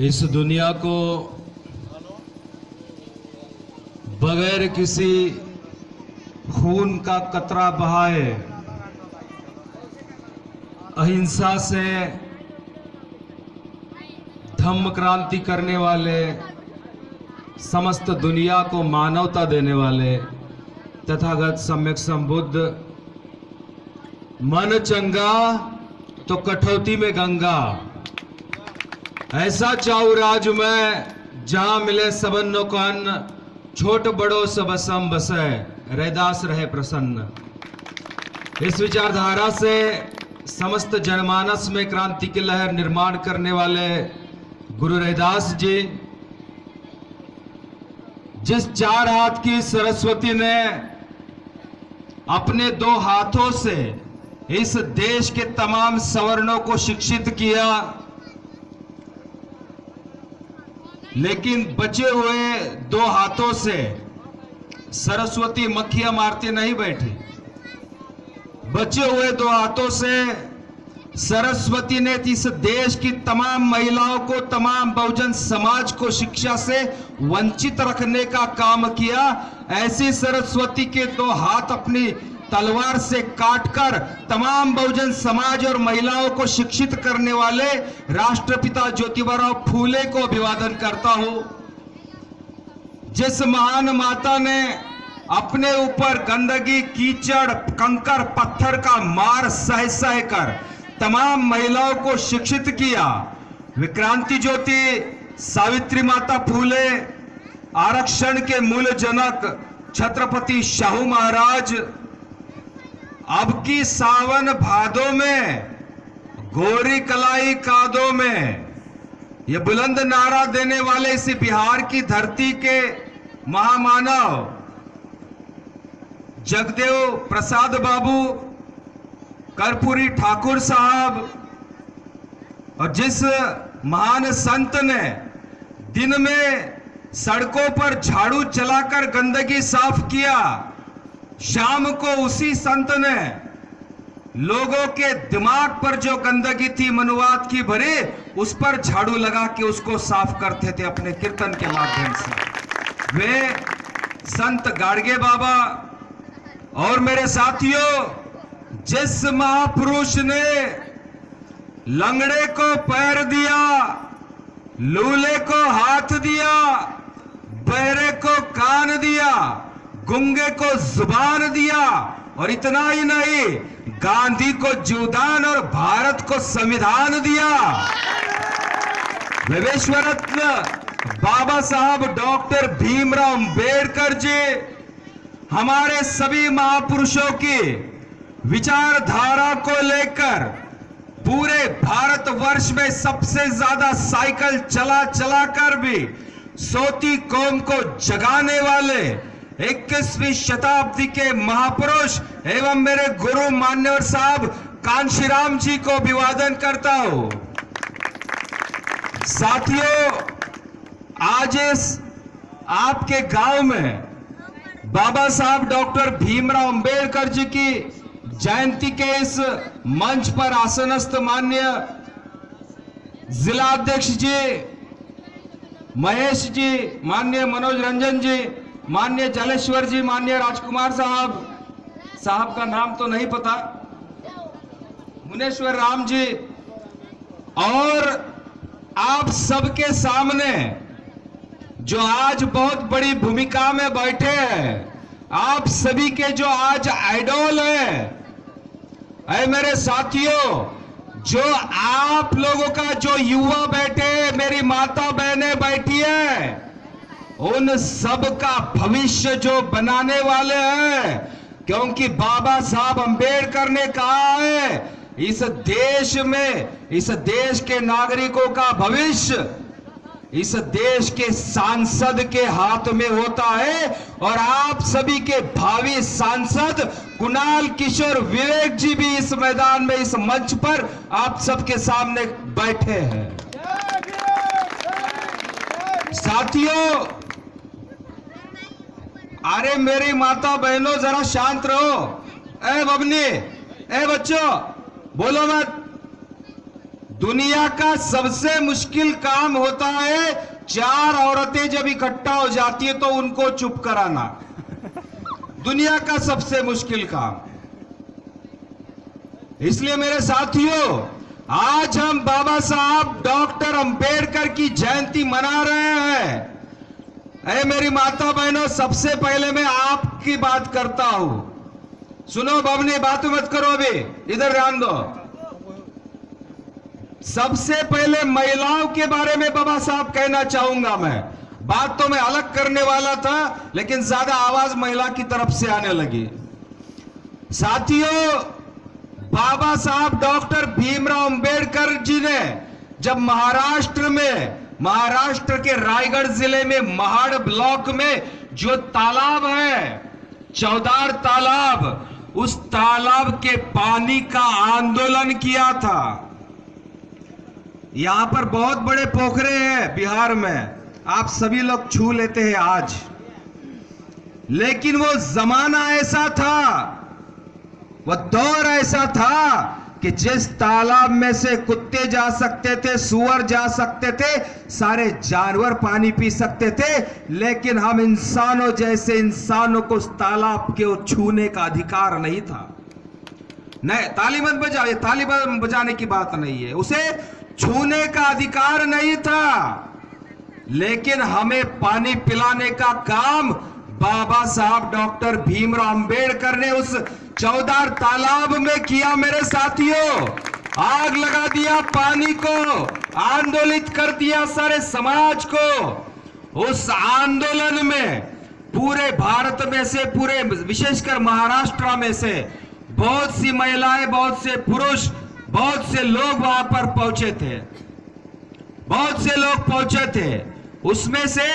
इस दुनिया को बगैर किसी खून का कतरा बहाए अहिंसा से धम्म क्रांति करने वाले, समस्त दुनिया को मानवता देने वाले तथागत सम्यक संबुद्ध मन चंगा तो कठौती में गंगा, ऐसा चाऊ राज में जहां मिले सबन्नो को अन्न, छोट बड़ो सब सम बसे, रैदास रहे प्रसन्न। इस विचारधारा से समस्त जनमानस में क्रांति की लहर निर्माण करने वाले गुरु रैदास जी, जिस चार हाथ की सरस्वती ने अपने दो हाथों से इस देश के तमाम सवर्णों को शिक्षित किया, लेकिन बचे हुए दो हाथों से सरस्वती मक्खियां मारती नहीं बैठी। बचे हुए दो हाथों से सरस्वती ने इस देश की तमाम महिलाओं को, तमाम बहुजन समाज को शिक्षा से वंचित रखने का काम किया। ऐसी सरस्वती के दो हाथ अपनी तलवार से काटकर तमाम बहुजन समाज और महिलाओं को शिक्षित करने वाले राष्ट्रपिता ज्योतिबा फूले को अभिवादन करता हूं। जिस महान माता ने अपने ऊपर गंदगी, कीचड़, कंकर, पत्थर का मार सह सह कर तमाम महिलाओं को शिक्षित किया, विक्रांति ज्योति सावित्री माता फूले, आरक्षण के मूल जनक छत्रपति शाहू महाराज, अब की सावन भादों में, गोरी कलाई कादों में ये बुलंद नारा देने वाले इसी बिहार की धरती के महामानव जगदेव प्रसाद बाबू, कर्पूरी ठाकुर साहब, और जिस महान संत ने दिन में सड़कों पर झाड़ू चलाकर गंदगी साफ किया, शाम को उसी संत ने लोगों के दिमाग पर जो गंदगी थी मनुवाद की भरे, उस पर झाड़ू लगा के उसको साफ करते थे अपने कीर्तन के माध्यम से। वे संत गाड़गे बाबा। और मेरे साथियों, जिस महापुरुष ने लंगड़े को पैर दिया, लूले को हाथ दिया, बहरे को कान दिया, गुंगे को जुबान दिया, और इतना ही नहीं, गांधी को जीवदान और भारत को संविधान दिया, विश्व रत्न बाबा साहब डॉक्टर भीमराव अंबेडकर जी हमारे सभी महापुरुषों की विचारधारा को लेकर पूरे भारतवर्ष में सबसे ज्यादा साइकिल चला चला कर भी सोती कौम को जगाने वाले 21वीं शताब्दी के महापुरुष एवं मेरे गुरु मान्यवर साहब कांशीराम जी को अभिवादन करता हूं। साथियों, आज इस आपके गांव में बाबा साहब डॉक्टर भीमराव अंबेडकर जी की जयंती के इस मंच पर आसनस्थ माननीय जिलाध्यक्ष जी महेश जी, माननीय मनोज रंजन जी, माननीय जलेश्वर जी, माननीय राजकुमार साहब का नाम तो नहीं पता, मुनेश्वर राम जी, और आप सबके सामने जो आज बहुत बड़ी भूमिका में बैठे हैं, आप सभी के जो आज आइडॉल हैं, ऐ मेरे साथियों, जो आप लोगों का जो युवा बैठे, मेरी माता बहनें बैठी है, उन सब का भविष्य जो बनाने वाले हैं, क्योंकि बाबा साहब अंबेडकर ने कहा है, इस देश में, इस देश के नागरिकों का भविष्य इस देश के सांसद के हाथ में होता है, और आप सभी के भावी सांसद कुणाल किशोर विवेक जी भी इस मैदान में, इस मंच पर आप सबके सामने बैठे हैं। साथियों, अरे मेरी माता बहनों जरा शांत रहो। ए बबनी, ए बच्चों, बोलो मत। दुनिया का सबसे मुश्किल काम होता है चार औरतें जब इकट्ठा हो जाती है तो उनको चुप कराना। दुनिया का सबसे मुश्किल काम। इसलिए मेरे साथियों, आज हम बाबा साहब डॉक्टर अंबेडकर की जयंती मना रहे हैं। अरे मेरी माता बहनों, सबसे पहले मैं आपकी बात करता हूं। सुनो बबनी, बात मत करो, अभी इधर ध्यान दो। सबसे पहले महिलाओं के बारे में बाबा साहब कहना चाहूंगा। मैं बात तो मैं अलग करने वाला था, लेकिन ज्यादा आवाज महिला की तरफ से आने लगी। साथियों, बाबा साहब डॉक्टर भीमराव अंबेडकर जी ने जब महाराष्ट्र के रायगढ़ जिले में महाड़ ब्लॉक में जो तालाब है, चौदार तालाब, उस तालाब के पानी का आंदोलन किया था। यहां पर बहुत बड़े पोखरे हैं बिहार में, आप सभी लोग छू लेते हैं आज, लेकिन वो जमाना ऐसा था, वह दौर ऐसा था कि जिस तालाब में से कुत्ते जा सकते थे, सूअर जा सकते थे, सारे जानवर पानी पी सकते थे, लेकिन हम इंसानों जैसे इंसानों को उस तालाब के छूने का अधिकार नहीं था। नहीं, ताली मत बजाओ, ये ताली बजाने की बात नहीं है, उसे छूने का अधिकार नहीं था। लेकिन हमें पानी पिलाने का काम बाबा साहब डॉक्टर भीमराव अंबेडकर ने उस चौदार तालाब में किया। मेरे साथियों, आग लगा दिया पानी को, आंदोलित कर दिया सारे समाज को। उस आंदोलन में पूरे भारत में से, पूरे विशेषकर महाराष्ट्र में से बहुत सी महिलाएं, बहुत से पुरुष, बहुत से लोग वहां पर पहुंचे थे, बहुत से लोग पहुंचे थे। उसमें से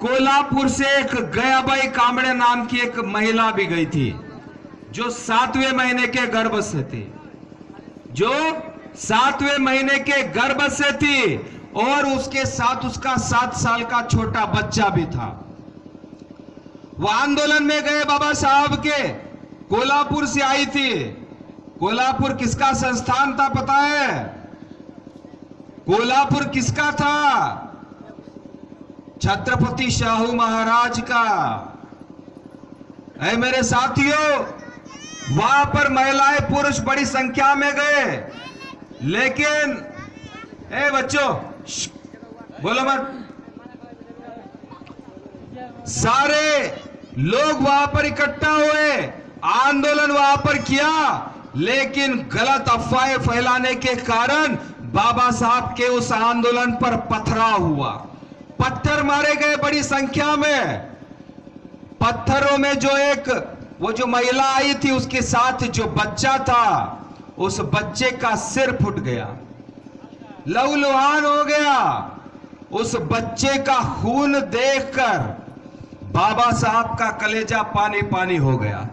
कोल्हापुर से एक गयाबाई कांबड़े नाम की एक महिला भी गई थी, जो 7वें महीने के गर्भ से थी, जो 7वें महीने के गर्भ से थी, और उसके साथ उसका 7 साल का छोटा बच्चा भी था। वो आंदोलन में गए बाबा साहब के, कोल्हापुर से आई थी। कोल्हापुर किसका संस्थान था पता है? कोल्हापुर किसका था? छत्रपति शाहू महाराज का। ऐ मेरे साथियों, वहां पर महिलाएं पुरुष बड़ी संख्या में गए, लेकिन ए बच्चों बोलो मत, सारे लोग वहां पर इकट्ठा हुए, आंदोलन वहां पर किया, लेकिन गलत अफवाहें फैलाने के कारण बाबा साहब के उस आंदोलन पर पथराव हुआ, पत्थर मारे गए बड़ी संख्या में। पत्थरों में वो जो महिला आई थी, उसके साथ जो बच्चा था, उस बच्चे का सिर फूट गया, लहूलुहान हो गया। उस बच्चे का खून देखकर बाबा साहब का कलेजा पानी पानी हो गया।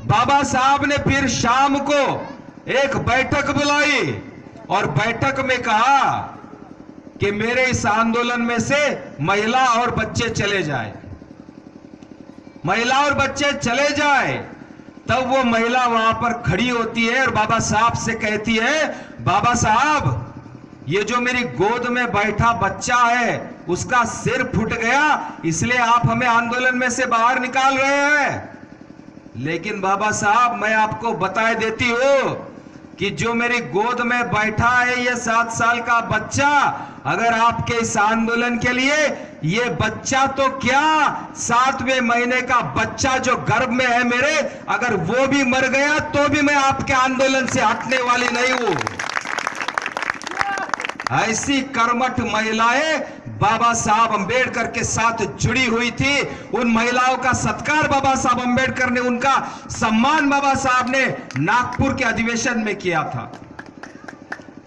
बाबा साहब ने फिर शाम को एक बैठक बुलाई और बैठक में कहा कि मेरे इस आंदोलन में से महिला और बच्चे चले जाए, महिला और बच्चे चले जाए। तब वो महिला वहां पर खड़ी होती है और बाबा साहब से कहती है, बाबा साहब, ये जो मेरी गोद में बैठा बच्चा है, उसका सिर फूट गया, इसलिए आप हमें आंदोलन में से बाहर निकाल रहे हैं। लेकिन बाबा साहब, मैं आपको बता देती हूं कि जो मेरी गोद में बैठा है ये 7 साल का बच्चा, अगर आपके इस आंदोलन के लिए, ये बच्चा तो क्या, 7वें महीने का बच्चा जो गर्भ में है मेरे, अगर वो भी मर गया तो भी मैं आपके आंदोलन से हटने वाली नहीं हूं। ऐसी कर्मठ महिलाएं बाबा साहब अंबेडकर के साथ जुड़ी हुई थी। उन महिलाओं का सत्कार बाबा साहब अंबेडकर ने, उनका सम्मान बाबा साहब ने नागपुर के अधिवेशन में किया था।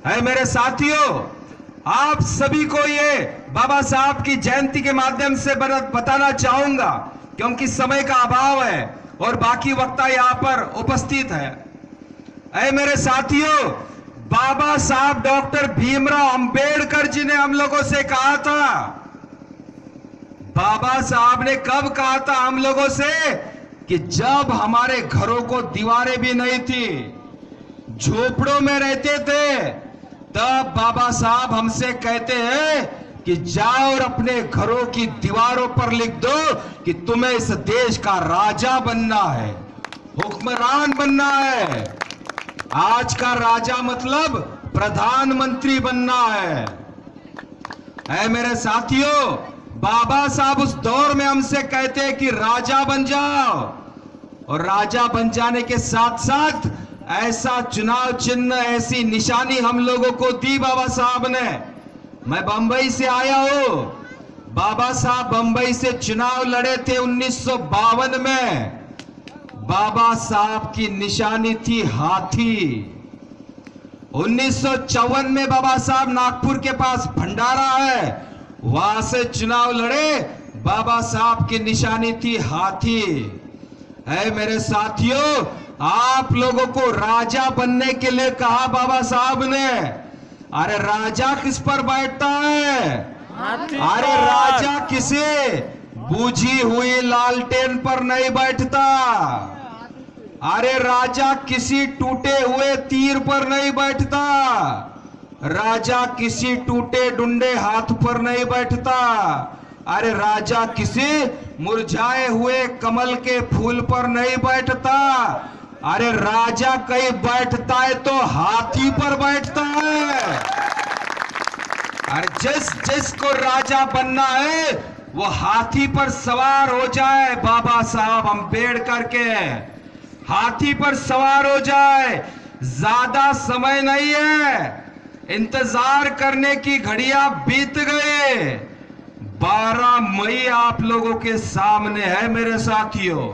है मेरे साथियों, आप सभी को ये बाबा साहब की जयंती के माध्यम से बताना चाहूंगा, क्योंकि समय का अभाव है और बाकी वक्ता यहां पर उपस्थित है। ऐ मेरे साथियों, बाबा साहब डॉक्टर भीमराव अंबेडकर जी ने हम लोगों से कहा था, बाबा साहब ने कब कहा था हम लोगों से, कि जब हमारे घरों को दीवारें भी नहीं थी, झोपड़ों में रहते थे, तब बाबा साहब हमसे कहते हैं कि जाओ और अपने घरों की दीवारों पर लिख दो कि तुम्हें इस देश का राजा बनना है, हुक्मरान बनना है। आज का राजा मतलब प्रधानमंत्री बनना है मेरे साथियों। बाबा साहब उस दौर में हमसे कहते हैं कि राजा बन जाओ, और राजा बन जाने के साथ साथ ऐसा चुनाव चिन्ह, ऐसी निशानी हम लोगों को दी बाबा साहब ने। मैं बंबई से आया हूं। बाबा साहब बंबई से चुनाव लड़े थे 1952 में। बाबा साहब की निशानी थी हाथी। 1954 में बाबा साहब नागपुर के पास भंडारा है, वहां से चुनाव लड़े। बाबा साहब की निशानी थी हाथी। है मेरे साथियों, आप लोगों को राजा बनने के लिए कहा बाबा साहब ने। अरे राजा किस पर बैठता है? अरे राजा किसे बूझी हुई लालटेन पर नहीं बैठता। अरे राजा किसी टूटे हुए तीर पर नहीं बैठता। राजा किसी टूटे डुंडे हाथ पर नहीं बैठता। अरे राजा किसी मुरझाए हुए कमल के फूल पर नहीं बैठता। अरे राजा कहीं बैठता है तो हाथी पर बैठता है। अरे जिसको राजा बनना है वो हाथी पर सवार हो जाए। बाबा साहब अम्बेडकर के हाथी पर सवार हो जाए। ज्यादा समय नहीं है, इंतजार करने की घड़ियां बीत गए। 12 मई आप लोगों के सामने है मेरे साथियों।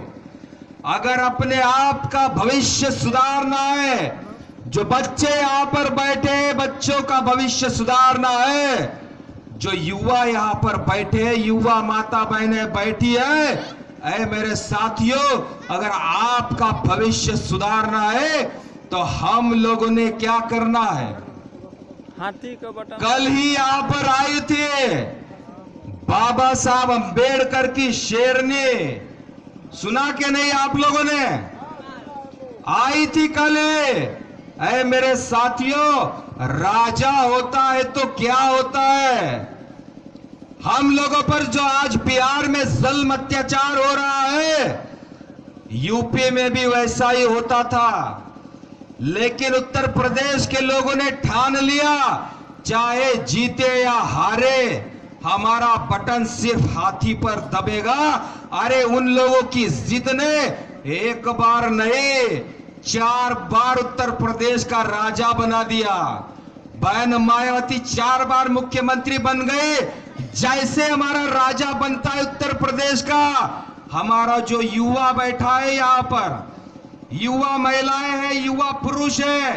अगर अपने आप का भविष्य सुधारना है, जो बच्चे यहां पर बैठे बच्चों का भविष्य सुधारना है, जो युवा यहां पर बैठे, युवा माता बहनें बैठी है, ऐ मेरे साथियों, अगर आपका भविष्य सुधारना है तो हम लोगों ने क्या करना है? हाथी का बटन। कल ही यहां पर आए थे बाबा साहब अम्बेडकर की शेरनी, सुना के नहीं आप लोगों ने? आई थी कल। ऐ मेरे साथियों, राजा होता है तो क्या होता है? हम लोगों पर जो आज बिहार में जुल्म अत्याचार हो रहा है, यूपी में भी वैसा ही होता था। लेकिन उत्तर प्रदेश के लोगों ने ठान लिया, चाहे जीते या हारे, हमारा बटन सिर्फ हाथी पर दबेगा। अरे उन लोगों की जिद ने एक बार नहीं 4 बार उत्तर प्रदेश का राजा बना दिया। बहन मायावती 4 बार मुख्यमंत्री बन गए। जैसे हमारा राजा बनता है उत्तर प्रदेश का, हमारा जो युवा बैठा है यहाँ पर, युवा महिलाएं हैं, युवा पुरुष है,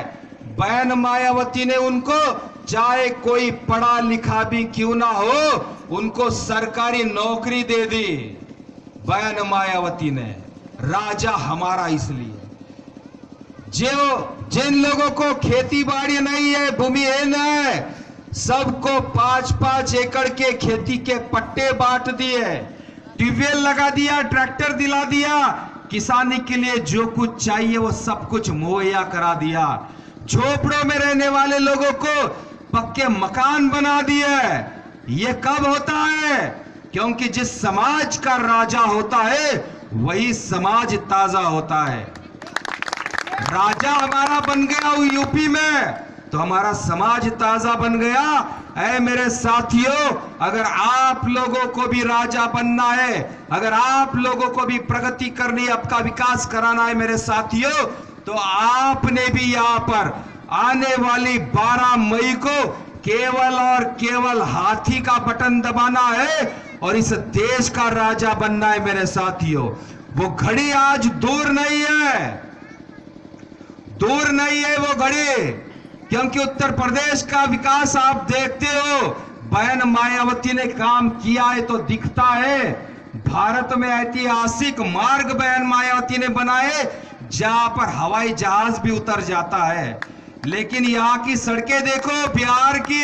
बहन मायावती ने उनको, चाहे कोई पढ़ा लिखा भी क्यों ना हो, उनको सरकारी नौकरी दे दी बहन मायावती ने। राजा हमारा इसलिए, जो जिन लोगों को खेती बाड़ी नहीं है, भूमिहीन है, सबको 5-5 एकड़ के खेती के पट्टे बांट दिए, ट्यूबवेल लगा दिया, ट्रैक्टर दिला दिया, किसानी के लिए जो कुछ चाहिए वो सब कुछ मुहैया करा दिया। झोपड़ों में रहने वाले लोगों को पक्के मकान बना दिए। ये कब होता है? क्योंकि जिस समाज का राजा होता है वही समाज ताजा होता है। राजा हमारा बन गया यूपी में तो हमारा समाज ताजा बन गया। ऐ मेरे साथियों, अगर आप लोगों को भी राजा बनना है, अगर आप लोगों को भी प्रगति करनी है, आपका विकास कराना है मेरे साथियों, तो आपने भी यहाँ पर आने वाली 12 मई को केवल और केवल हाथी का बटन दबाना है और इस देश का राजा बनना है मेरे साथियों। वो घड़ी आज दूर नहीं है, दूर नहीं है वो घड़ी, क्योंकि उत्तर प्रदेश का विकास आप देखते हो, बहन मायावती ने काम किया है तो दिखता है। भारत में ऐतिहासिक मार्ग बहन मायावती ने बनाए जहां पर हवाई जहाज भी उतर जाता है। लेकिन यहाँ की सड़कें देखो, बिहार की,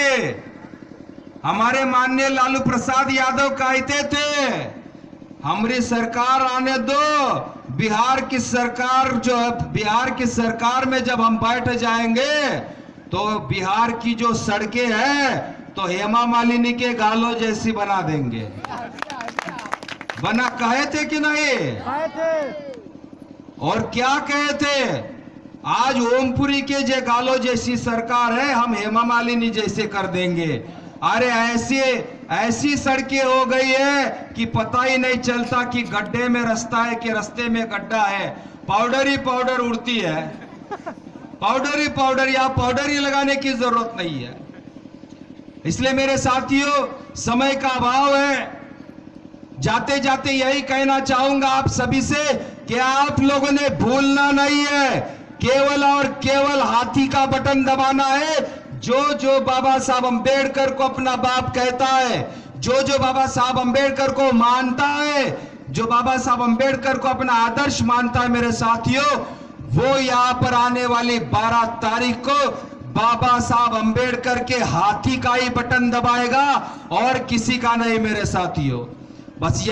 हमारे माननीय लालू प्रसाद यादव कहते थे हमारी सरकार आने दो, बिहार की सरकार जो है, बिहार की सरकार में जब हम बैठ जाएंगे तो बिहार की जो सड़कें हैं तो हेमा मालिनी के गालों जैसी बना देंगे। बना कहे थे कि नहीं? आए थे। और क्या कहे थे? आज ओमपुरी के जे गालों जैसी सरकार है, हम हेमा मालिनी जैसे कर देंगे। अरे ऐसी सड़कें हो गई है कि पता ही नहीं चलता कि गड्ढे में रास्ता है कि रास्ते में गड्ढा है। पाउडर ही पाउडर उड़ती है, पाउडर ही पाउडर, या पाउडर ही लगाने की जरूरत नहीं है। इसलिए मेरे साथियों, समय का अभाव है। जाते जाते यही कहना चाहूंगा आप सभी से कि आप लोगों ने भूलना नहीं है, केवल और केवल हाथी का बटन दबाना है। जो बाबा साहब अंबेडकर को अपना बाप कहता है, जो बाबा साहब अंबेडकर को मानता है, जो बाबा साहब अंबेडकर को अपना आदर्श मानता है, मेरे साथियों, वो यहां पर आने वाली 12 तारीख को बाबा साहब अंबेडकर के हाथी का ही बटन दबाएगा और किसी का नहीं, मेरे साथियों। बस ये